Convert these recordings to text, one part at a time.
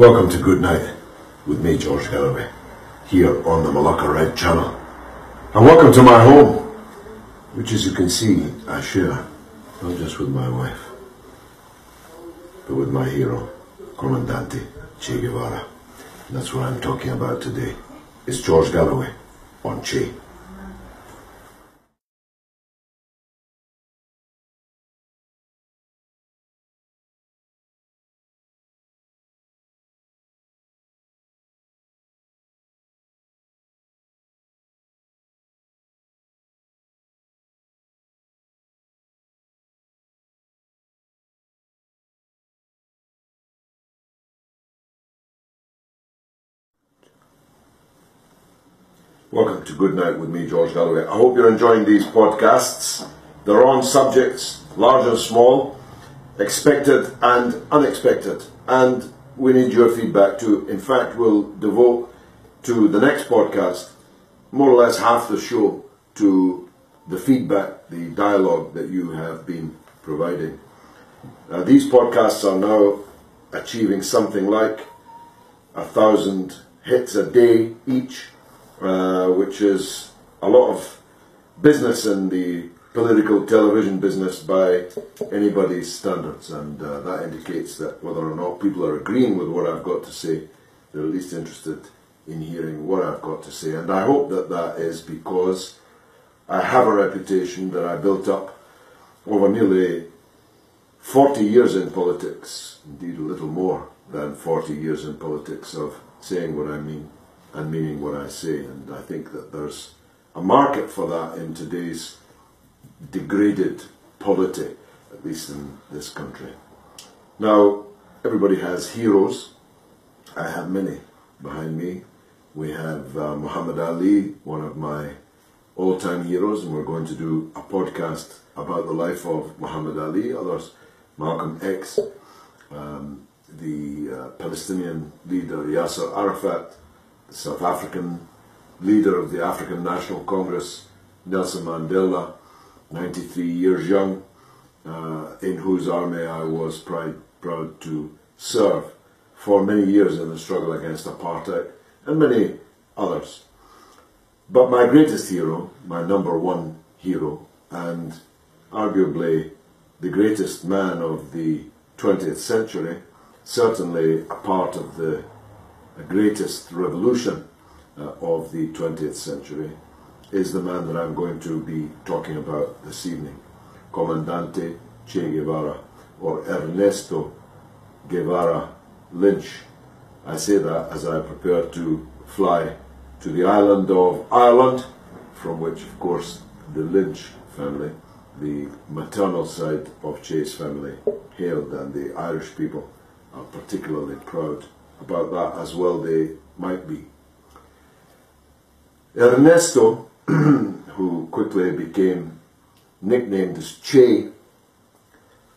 Welcome to Goodnight with me, George Galloway, here on the Malacca Red channel. And welcome to my home, which, as you can see, I share not just with my wife, but with my hero, Comandante Che Guevara. And that's what I'm talking about today. It's George Galloway on Che. Welcome to Goodnight with me, George Galloway. I hope you're enjoying these podcasts. They're on subjects, large and small, expected and unexpected. And we need your feedback too. In fact, we'll devote to the next podcast more or less half the show to the feedback, the dialogue that you have been providing. These podcasts are now achieving something like 1,000 hits a day each. Which is a lot of business in the political television business by anybody's standards, and that indicates that whether or not people are agreeing with what I've got to say, they're at least interested in hearing what I've got to say. And I hope that that is because I have a reputation that I built up over nearly 40 years in politics, indeed a little more than 40 years in politics, of saying what I mean and meaning what I say. And I think that there's a market for that in today's degraded polity, at least in this country. Now, everybody has heroes. I have many behind me. We have Muhammad Ali, one of my all-time heroes, and we're going to do a podcast about the life of Muhammad Ali. Others, Malcolm X, the Palestinian leader Yasser Arafat, the South African leader of the African National Congress, Nelson Mandela, 93 years young, in whose army I was proud to serve for many years in the struggle against apartheid, and many others. But my greatest hero, my number one hero, and arguably the greatest man of the 20th century, certainly a part of the greatest revolution of the 20th century, is the man that I'm going to be talking about this evening, Comandante Che Guevara, or Ernesto Guevara Lynch. I say that as I prepare to fly to the island of Ireland, from which, of course, the Lynch family, the maternal side of Che's family, hailed, and the Irish people are particularly proud about that, as well they might be. Ernesto, who quickly became nicknamed as Che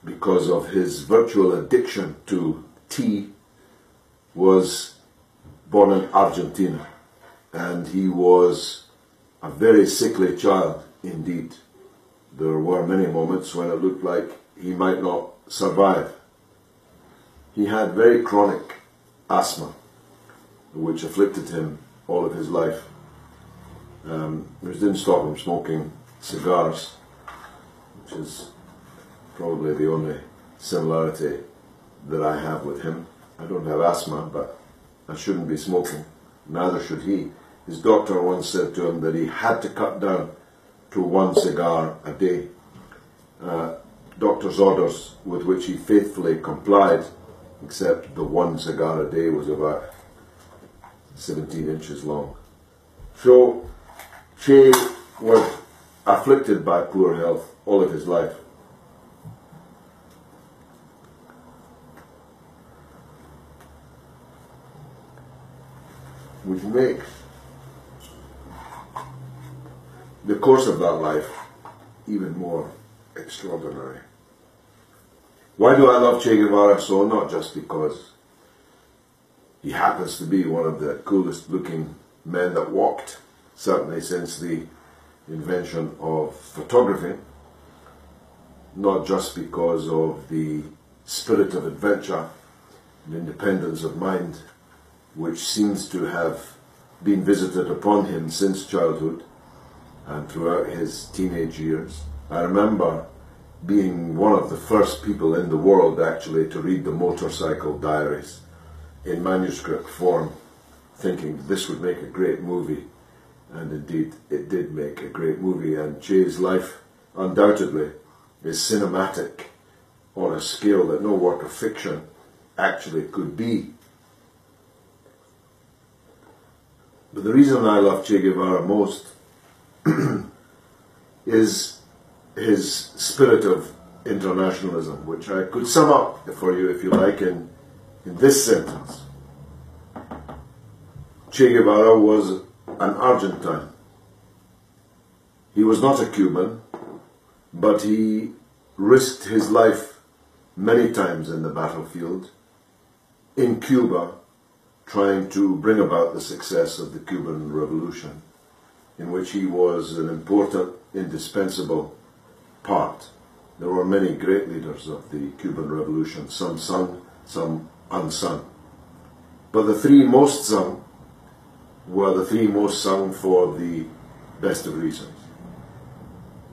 because of his virtual addiction to tea, was born in Argentina, and he was a very sickly child indeed. There were many moments when it looked like he might not survive. He had very chronic asthma, which afflicted him all of his life. Which didn't stop him smoking cigars, which is probably the only similarity that I have with him. I don't have asthma, but I shouldn't be smoking. Neither should he. His doctor once said to him that he had to cut down to one cigar a day. Doctor's orders with which he faithfully complied, except the one cigar a day was about 17 inches long. So Che was afflicted by poor health all of his life. Which makes the course of that life even more extraordinary. Why do I love Che Guevara so? Not just because he happens to be one of the coolest looking men that walked, certainly since the invention of photography, not just because of the spirit of adventure an independence of mind which seems to have been visited upon him since childhood and throughout his teenage years. I remember being one of the first people in the world actually to read the Motorcycle Diaries in manuscript form, thinking this would make a great movie. And indeed it did make a great movie, and Che's life undoubtedly is cinematic on a scale that no work of fiction actually could be. But the reason I love Che Guevara most is his spirit of internationalism, which I could sum up for you, if you like, in this sentence. Che Guevara was an Argentine. He was not a Cuban, but he risked his life many times in the battlefield in Cuba, trying to bring about the success of the Cuban Revolution, in which he was an important, indispensable part. There were many great leaders of the Cuban Revolution, some sung, some unsung. But the three most sung were the three most sung for the best of reasons.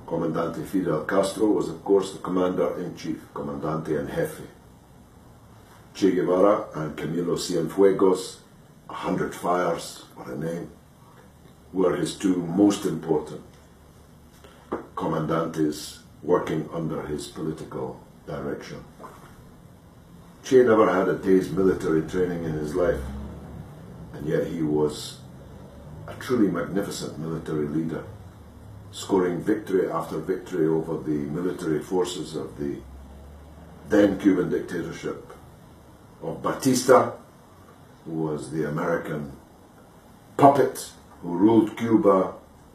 Comandante Fidel Castro was, of course, the commander-in-chief, comandante en jefe. Che Guevara and Camilo Cienfuegos, 100 Fires, what a name, were his two most important commandantes working under his political direction. Che never had a day's military training in his life, and yet he was a truly magnificent military leader, scoring victory after victory over the military forces of the then Cuban dictatorship of Batista, who was the American puppet who ruled Cuba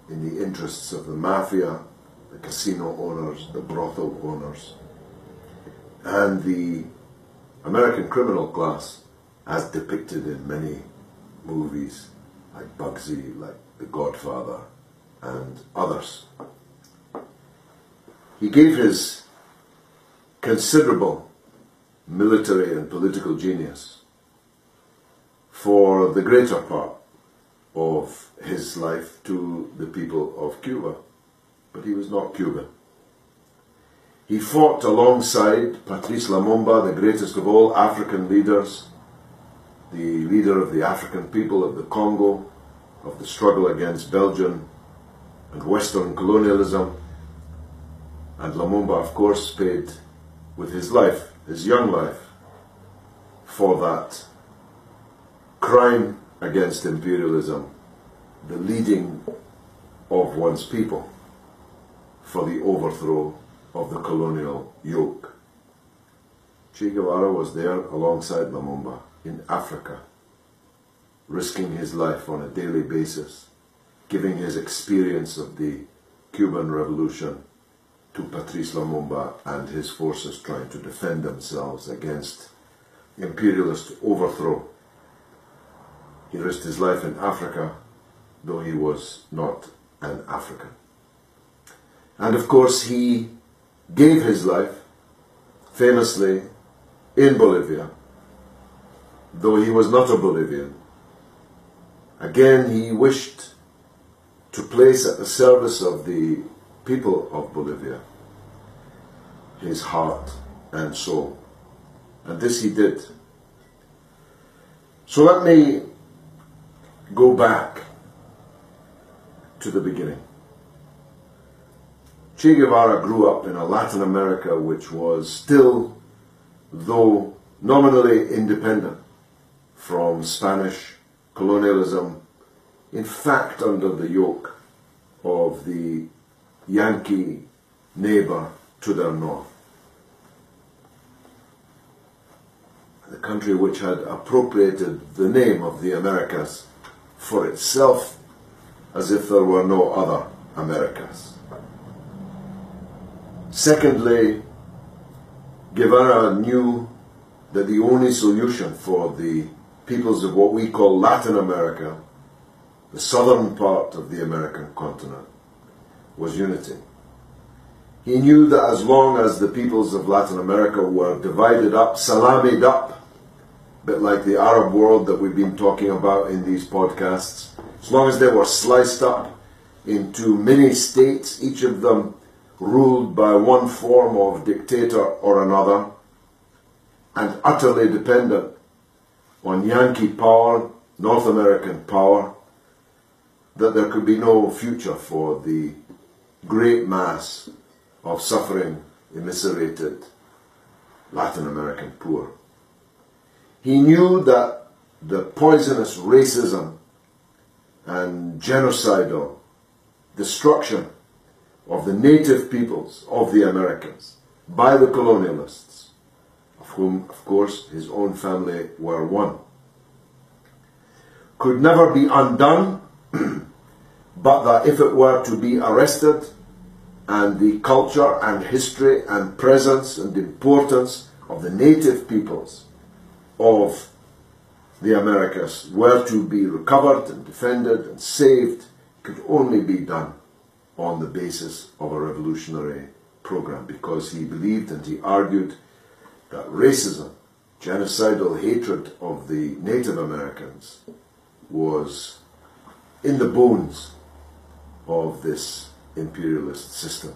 in the interests of the mafia, the casino owners, the brothel owners, and the American criminal class, as depicted in many movies like Bugsy, like The Godfather, and others. He gave his considerable military and political genius for the greater part of his life to the people of Cuba, but he was not Cuban. He fought alongside Patrice Lumumba, the greatest of all African leaders, the leader of the African people of the Congo, of the struggle against Belgian and Western colonialism. And Lumumba, of course, paid with his life, his young life, for that crime against imperialism, the leading of one's people for the overthrow of the colonial yoke. Che Guevara was there alongside Lumumba in Africa, risking his life on a daily basis, giving his experience of the Cuban Revolution to Patrice Lumumba and his forces trying to defend themselves against imperialist overthrow. He risked his life in Africa, though he was not an African. And of course he gave his life, famously, in Bolivia, though he was not a Bolivian. Again, he wished to place at the service of the people of Bolivia his heart and soul. And this he did. So let me go back to the beginning. Che Guevara grew up in a Latin America which was still, though nominally independent from Spanish colonialism, in fact under the yoke of the Yankee neighbor to their north. The country which had appropriated the name of the Americas for itself as if there were no other Americas. Secondly, Guevara knew that the only solution for the peoples of what we call Latin America, the southern part of the American continent, was unity. He knew that as long as the peoples of Latin America were divided up, salamied up bit like the Arab world that we've been talking about in these podcasts, as long as they were sliced up into many states, each of them ruled by one form of dictator or another, and utterly dependent on Yankee power, North American power, that there could be no future for the great mass of suffering, immiserated Latin American poor. He knew that the poisonous racism and genocidal destruction of the native peoples of the Americas by the colonialists, of whom, of course, his own family were one, could never be undone, but that if it were to be arrested, and the culture and history and presence and importance of the native peoples of the Americas were to be recovered and defended and saved, could only be done on the basis of a revolutionary program, because he believed and he argued that racism, genocidal hatred of the Native Americans, was in the bones of this imperialist system.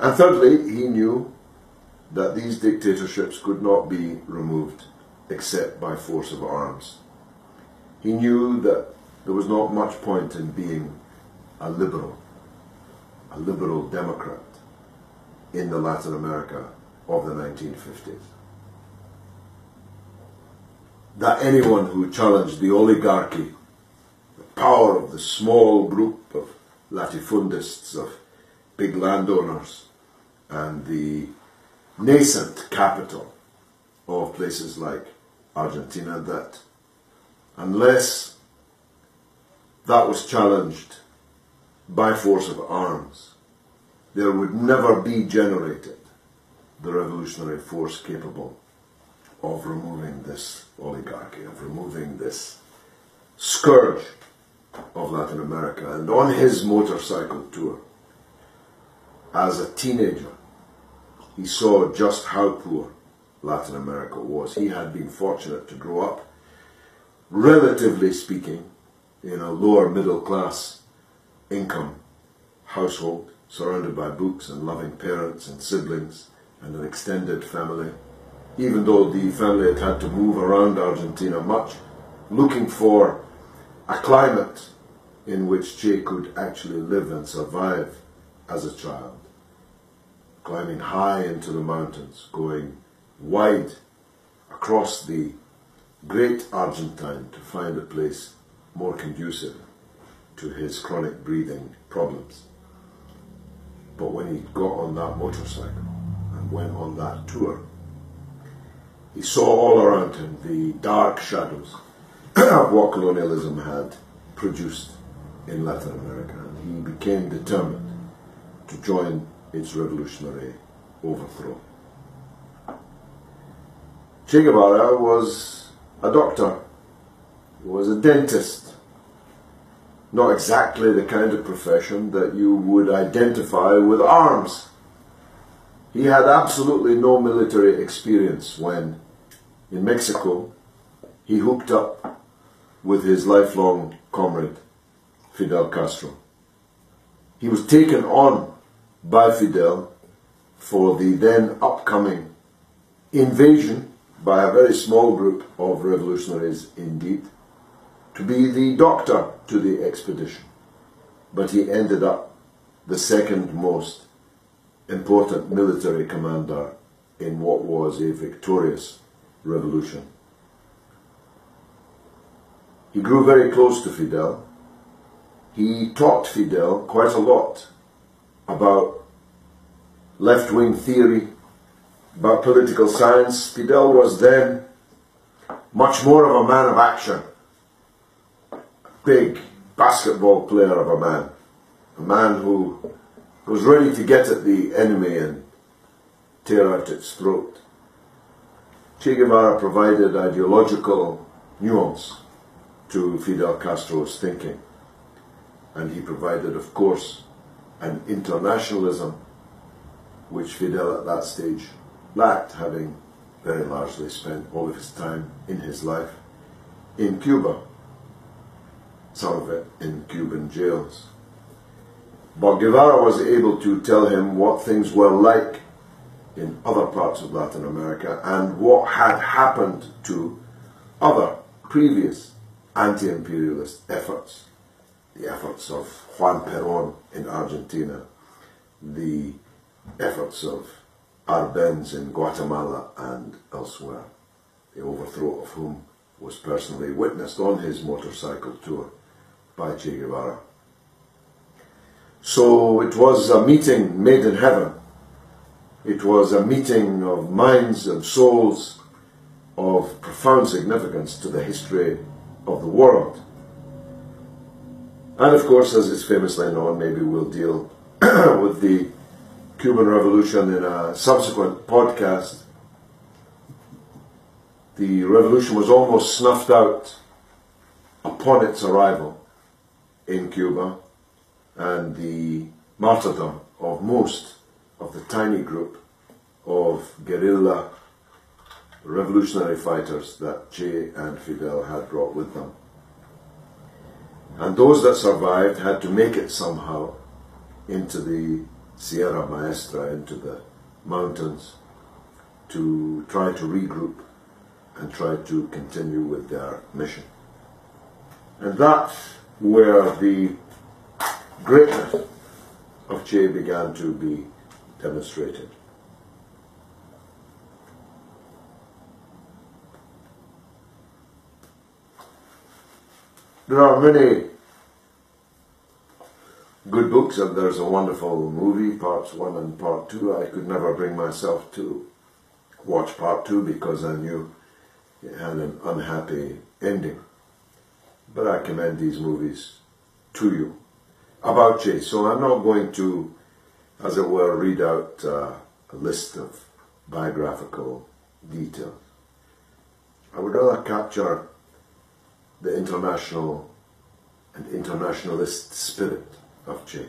And thirdly, he knew that these dictatorships could not be removed except by force of arms. He knew that there was not much point in being a liberal Democrat in the Latin America of the 1950s. That anyone who challenged the oligarchy, the power of the small group of latifundists, of big landowners, and the nascent capital of places like Argentina, that unless that was challenged by force of arms, there would never be generated the revolutionary force capable of removing this oligarchy, of removing this scourge of Latin America. And on his motorcycle tour, as a teenager, he saw just how poor Latin America was. He had been fortunate to grow up, relatively speaking, in a lower middle class income household, surrounded by books and loving parents and siblings and an extended family, even though the family had had to move around Argentina much, looking for a climate in which Che could actually live and survive as a child, climbing high into the mountains, going wide across the great Argentine to find a place more conducive to his chronic breathing problems. But when he got on that motorcycle and went on that tour, he saw all around him the dark shadows of what colonialism had produced in Latin America, and he became determined to join its revolutionary overthrow. Che Guevara was a doctor, he was a dentist, not exactly the kind of profession that you would identify with arms. He had absolutely no military experience when, in Mexico, he hooked up with his lifelong comrade, Fidel Castro. He was taken on by Fidel for the then upcoming invasion by a very small group of revolutionaries indeed, to be the doctor to the expedition. But he ended up the second most important military commander in what was a victorious revolution. He grew very close to Fidel. He taught Fidel quite a lot about left-wing theory, about political science. Fidel was then much more of a man of action, a big basketball player of a man who was ready to get at the enemy and tear out its throat. Che Guevara provided ideological nuance to Fidel Castro's thinking, and he provided, of course, an internationalism which Fidel at that stage lacked, having very largely spent all of his time in his life in Cuba, some of it in Cuban jails. But Guevara was able to tell him what things were like in other parts of Latin America and what had happened to other previous anti-imperialist efforts, the efforts of Juan Perón in Argentina, the efforts of Arbenz in Guatemala and elsewhere, the overthrow of whom was personally witnessed on his motorcycle tour by Che Guevara. So it was a meeting made in heaven. It was a meeting of minds and souls of profound significance to the history of the world. And of course, as is famously known, maybe we'll deal with the Cuban Revolution in a subsequent podcast. The revolution was almost snuffed out upon its arrival in Cuba, and the martyrdom of most of the tiny group of guerrilla revolutionary fighters that Che and Fidel had brought with them. And those that survived had to make it somehow into the Sierra Maestra, into the mountains, to try to regroup and try to continue with their mission. And that's where the greatness of Che began to be demonstrated. There are many good books, and there's a wonderful movie, parts 1 and part 2. I could never bring myself to watch part 2 because I knew it had an unhappy ending. But I commend these movies to you about Che. So I'm not going to, as it were, read out a list of biographical details. I would rather capture the international and internationalist spirit of Che.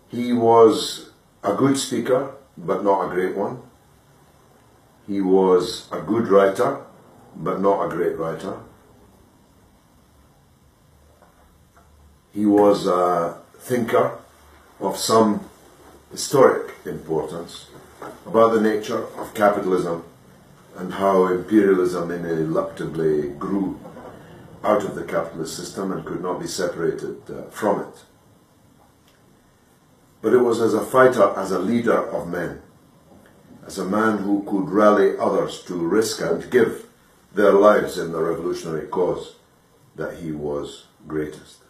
He was a good speaker, but not a great one. He was a good writer, but not a great writer. He was a thinker of some historic importance about the nature of capitalism and how imperialism ineluctably grew out of the capitalist system and could not be separated from it. But it was as a fighter, as a leader of men, as a man who could rally others to risk and give their lives in the revolutionary cause, that he was greatest.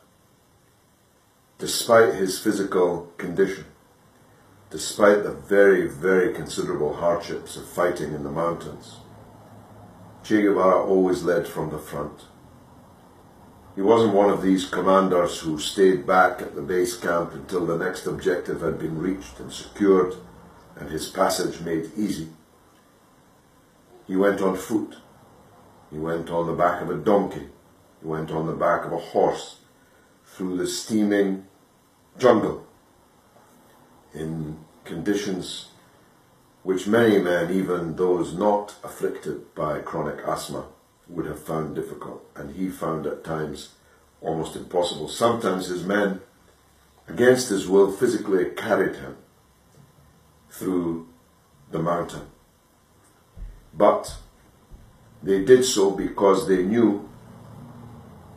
Despite his physical condition, despite the very, very considerable hardships of fighting in the mountains, Che Guevara always led from the front. He wasn't one of these commanders who stayed back at the base camp until the next objective had been reached and secured and his passage made easy. He went on foot. He went on the back of a donkey. He went on the back of a horse through the steaming jungle in conditions which many men, even those not afflicted by chronic asthma, would have found difficult, and he found at times almost impossible. Sometimes his men, against his will, physically carried him through the mountain. But they did so because they knew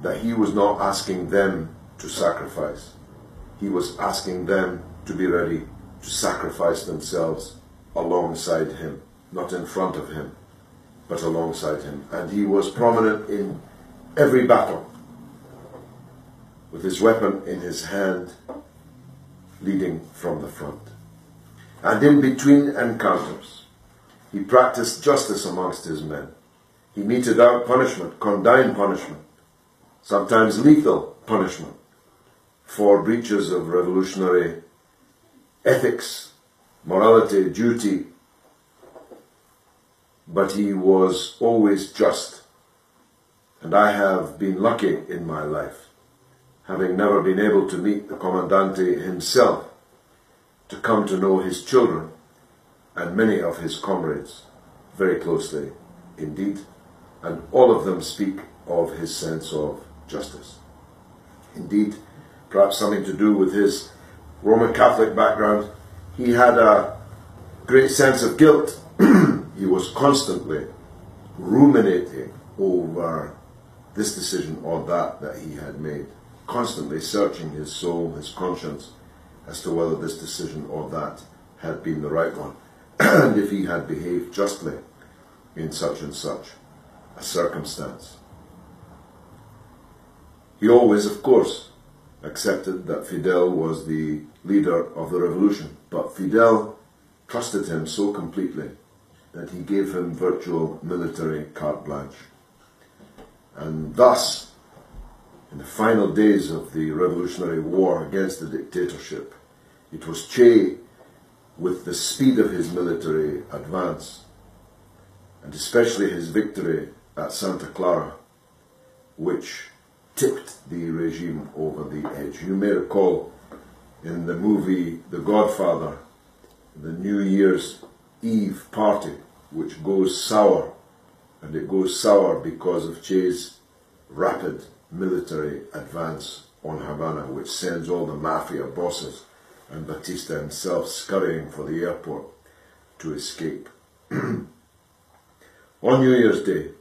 that he was not asking them to sacrifice. He was asking them to be ready to sacrifice themselves alongside him, not in front of him, but alongside him. And he was prominent in every battle, with his weapon in his hand, leading from the front. And in between encounters, he practiced justice amongst his men. He meted out punishment, condign punishment, sometimes lethal punishment, for breaches of revolutionary ethics, morality, duty. But he was always just. And I have been lucky in my life, having never been able to meet the Comandante himself, to come to know his children and many of his comrades very closely indeed, and all of them speak of his sense of justice. Indeed, perhaps something to do with his Roman Catholic background, he had a great sense of guilt. He was constantly ruminating over this decision or that he had made, constantly searching his soul, his conscience, as to whether this decision or that had been the right one, and if he had behaved justly in such and such a circumstance. He always, of course, accepted that Fidel was the leader of the revolution, but Fidel trusted him so completely that he gave him virtual military carte blanche. And thus, in the final days of the revolutionary war against the dictatorship, it was Che, with the speed of his military advance, and especially his victory at Santa Clara, which tipped the regime over the edge. You may recall in the movie The Godfather, the New Year's Eve party, which goes sour, and it goes sour because of Che's rapid military advance on Havana, which sends all the mafia bosses and Batista himself scurrying for the airport to escape. On New Year's Day,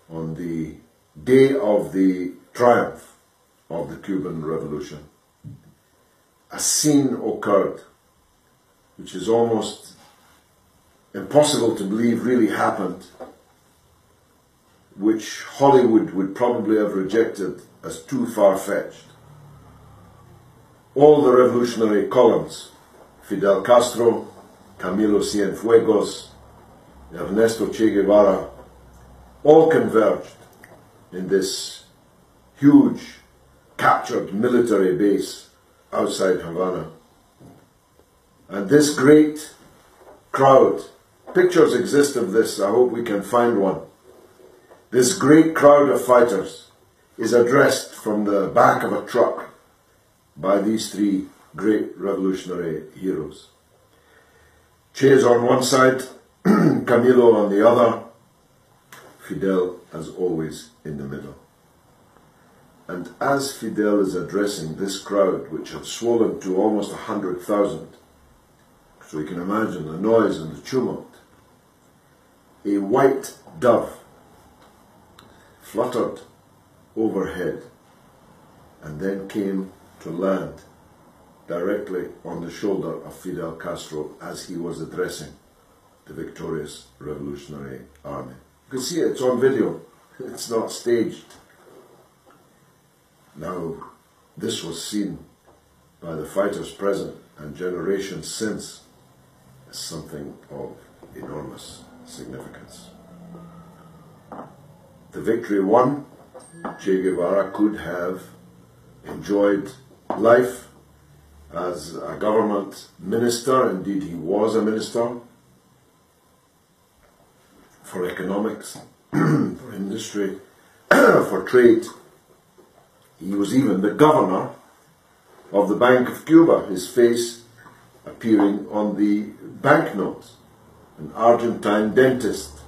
on the day of the triumph of the Cuban Revolution, a scene occurred which is almost impossible to believe really happened, which Hollywood would probably have rejected as too far-fetched. All the revolutionary columns, Fidel Castro, Camilo Cienfuegos, Ernesto Che Guevara, all converged in this huge captured military base outside Havana. And this great crowd, pictures exist of this, I hope we can find one. This great crowd of fighters is addressed from the back of a truck by these three great revolutionary heroes. Che is on one side, Camilo on the other, Fidel as always in the middle. And as Fidel is addressing this crowd, which had swollen to almost 100,000, so you can imagine the noise and the tumult, a white dove fluttered overhead and then came to land directly on the shoulder of Fidel Castro as he was addressing the victorious Revolutionary Army. You can see it, it's on video, it's not staged. Now, this was seen by the fighters present and generations since as something of enormous significance. The victory won, Che Guevara could have enjoyed life as a government minister. Indeed, he was a minister for economics, for industry, for trade. He was even the governor of the Bank of Cuba, his face appearing on the banknotes. An Argentine dentist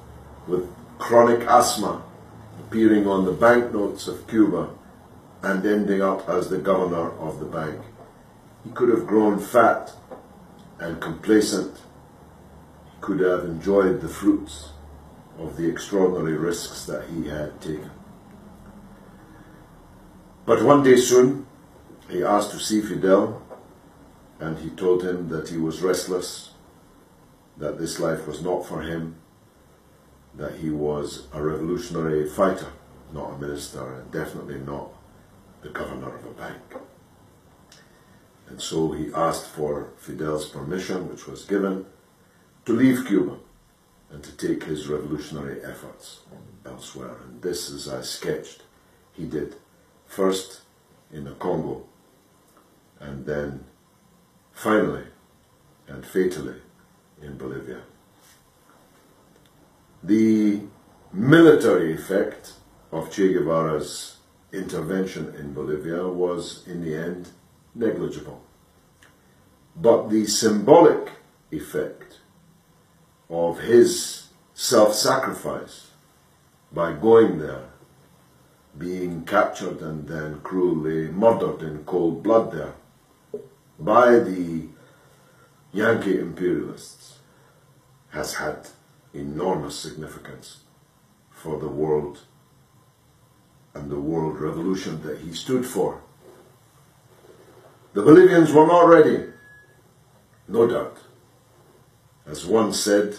with chronic asthma appearing on the banknotes of Cuba and ending up as the governor of the bank. He could have grown fat and complacent. He could have enjoyed the fruits of the extraordinary risks that he had taken. But one day soon, he asked to see Fidel, and he told him that he was restless, that this life was not for him, that he was a revolutionary fighter, not a minister, and definitely not the governor of a bank. And so he asked for Fidel's permission, which was given, to leave Cuba and to take his revolutionary efforts elsewhere. And this, as I sketched, he did. First in the Congo, and then finally and fatally in Bolivia. The military effect of Che Guevara's intervention in Bolivia was, in the end, negligible. But the symbolic effect of his self-sacrifice by going there, being captured and then cruelly murdered in cold blood there by the Yankee imperialists, has had enormous significance for the world and the world revolution that he stood for. The Bolivians were not ready, no doubt. As one said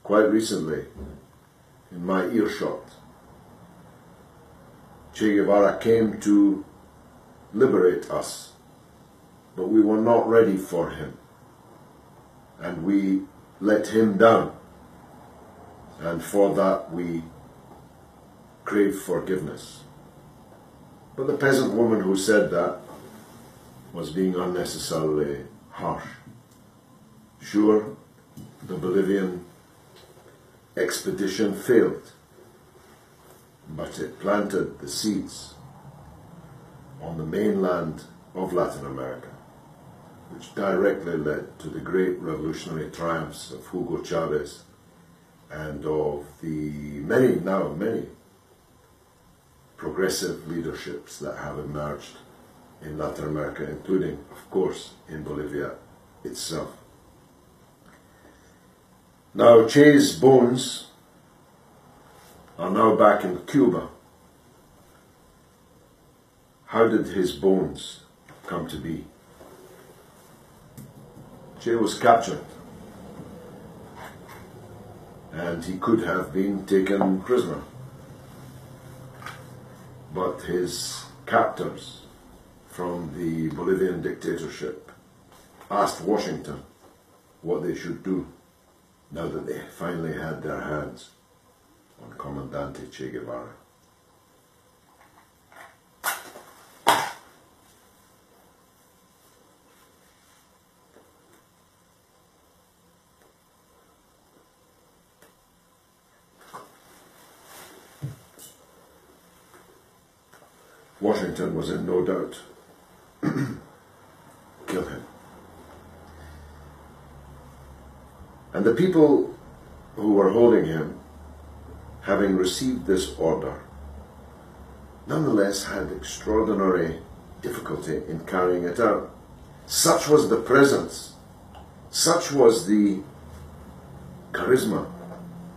quite recently in my earshot, Che Guevara came to liberate us, but we were not ready for him, and we let him down, and for that we crave forgiveness. But the peasant woman who said that was being unnecessarily harsh. Sure, the Bolivian expedition failed, but it planted the seeds on the mainland of Latin America, which directly led to the great revolutionary triumphs of Hugo Chavez and of the many progressive leaderships that have emerged in Latin America, including, of course, in Bolivia itself. Now, Che's bones are now back in Cuba. How did his bones come to be? Che was captured, and he could have been taken prisoner. But his captors from the Bolivian dictatorship asked Washington what they should do now that they finally had their hands on Comandante Che Guevara. Washington was in no doubt. Kill him. And the people who were holding him, having received this order, nonetheless had extraordinary difficulty in carrying it out. Such was the presence, such was the charisma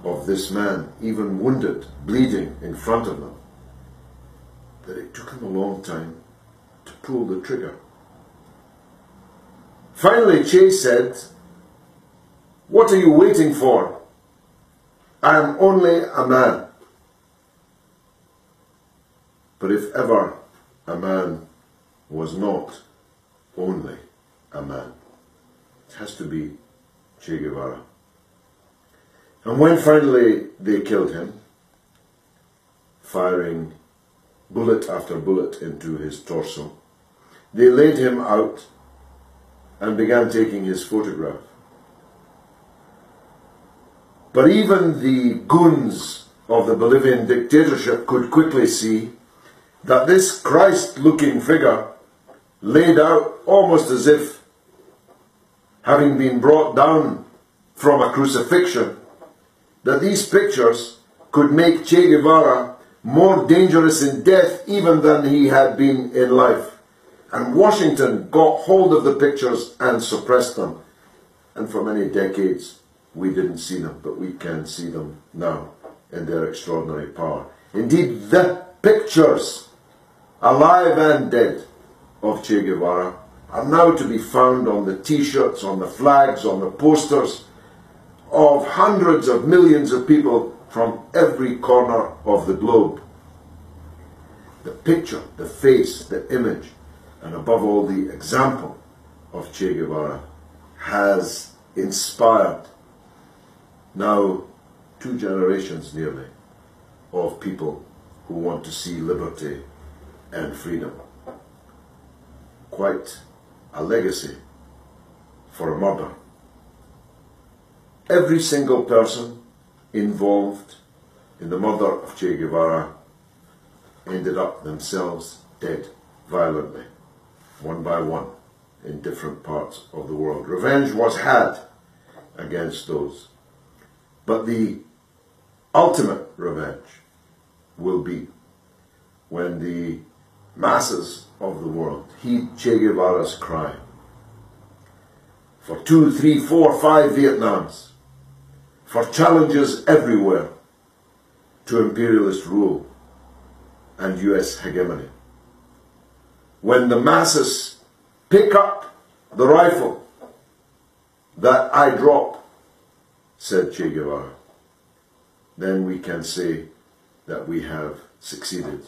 of this man, even wounded, bleeding in front of them, that it took him a long time to pull the trigger. Finally, Che said, "What are you waiting for? I am only a man." But if ever a man was not only a man, it has to be Che Guevara. And when finally they killed him, firing bullet after bullet into his torso, they laid him out and began taking his photograph. But even the goons of the Bolivian dictatorship could quickly see that this Christ-looking figure, laid out almost as if having been brought down from a crucifixion, that these pictures could make Che Guevara more dangerous in death even than he had been in life. And Washington got hold of the pictures and suppressed them. And for many decades we didn't see them, but we can see them now in their extraordinary power. Indeed, the pictures, alive and dead, of Che Guevara are now to be found on the t-shirts, on the flags, on the posters of hundreds of millions of people from every corner of the globe. The picture, the face, the image, and above all the example of Che Guevara has inspired now 2 generations nearly of people who want to see liberty and freedom. Quite a legacy for a murder. Every single person involved in the murder of Che Guevara ended up themselves dead violently, one by one. in different parts of the world. Revenge was had against those. But the ultimate revenge will be when the masses of the world heed Che Guevara's cry for 2, 3, 4, 5 Vietnams, for challenges everywhere to imperialist rule and US hegemony. When the masses pick up the rifle that I drop, said Che Guevara, then we can say that we have succeeded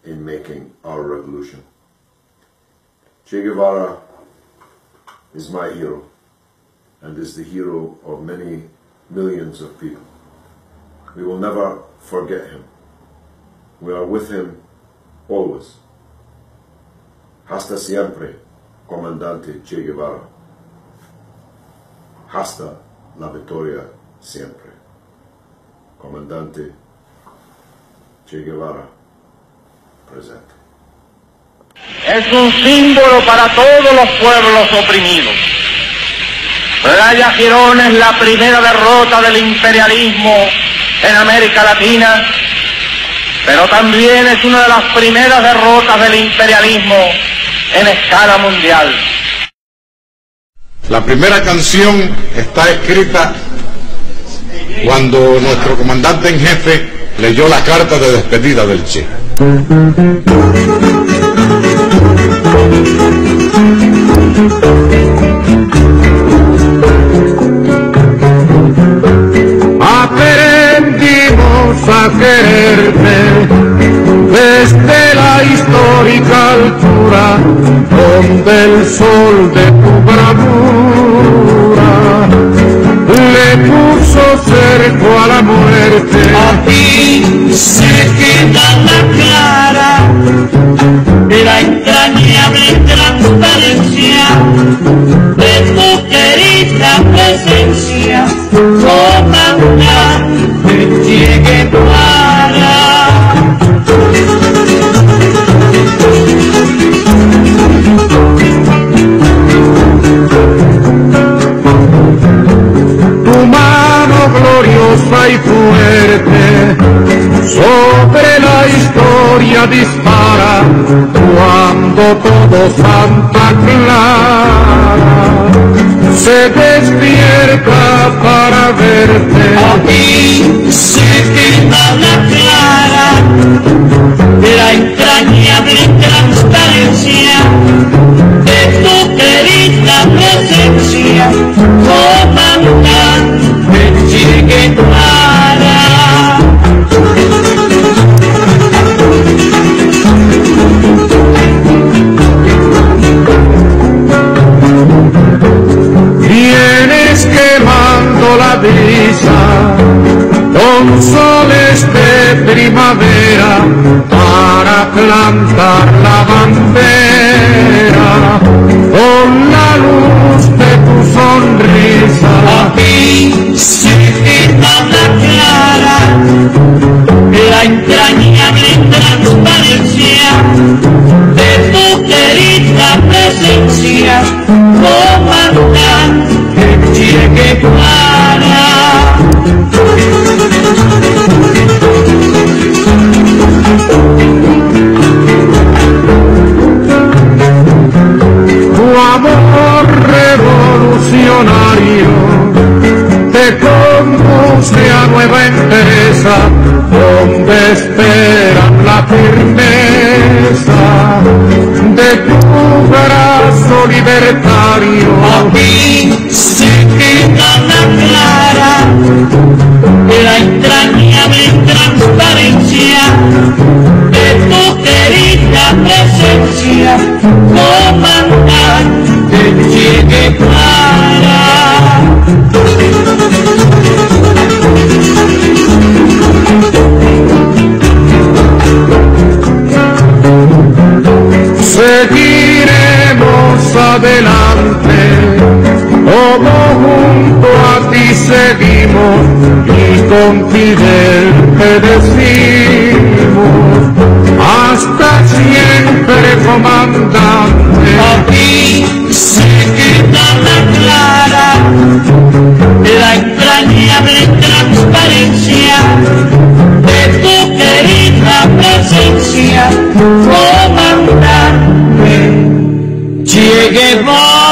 in making our revolution. Che Guevara is my hero and is the hero of many millions of people. We will never forget him. We are with him always. Hasta siempre, Comandante Che Guevara. Hasta la victoria siempre. Comandante Che Guevara, presente. Es un símbolo para todos los pueblos oprimidos. Playa Girón es la primera derrota del imperialismo en América Latina, pero también es una de las primeras derrotas del imperialismo en escala mundial. La primera canción está escrita cuando nuestro comandante en jefe leyó la carta de despedida del Che. Aprendimos a quererte desde la histórica altura donde el sol de tu bravura le puso cerco a la muerte. Aquí se queda la clara la entrañable transparencia de tu querida presencia, comandante Che Guevara. Tu mano gloriosa y fuerte sobre la historia dispara cuando todo Santa Clara se despierta para verte. Aquí se queda la clara la entrañable transparencia de tu querida presencia, comandante Che Guevara. Vienes quemando la brisa con soles de primavera para plantar la bandera con la luz de tu sonrisa. Aquí se queda la clara la entrañable transparencia de tu querida presencia, comandante Che Guevara. Tu amor revolucionario te conduce a nueva empresa donde esperan la firmeza de tu brazo libertario. Aquí se queda la clara la entrañable transparencia de tu querida presencia, comandante Che Guevara. Seguiremos adelante, como junto a ti seguimos y con Fidel te decimos, hasta siempre comandante. Aquí Che Guevara.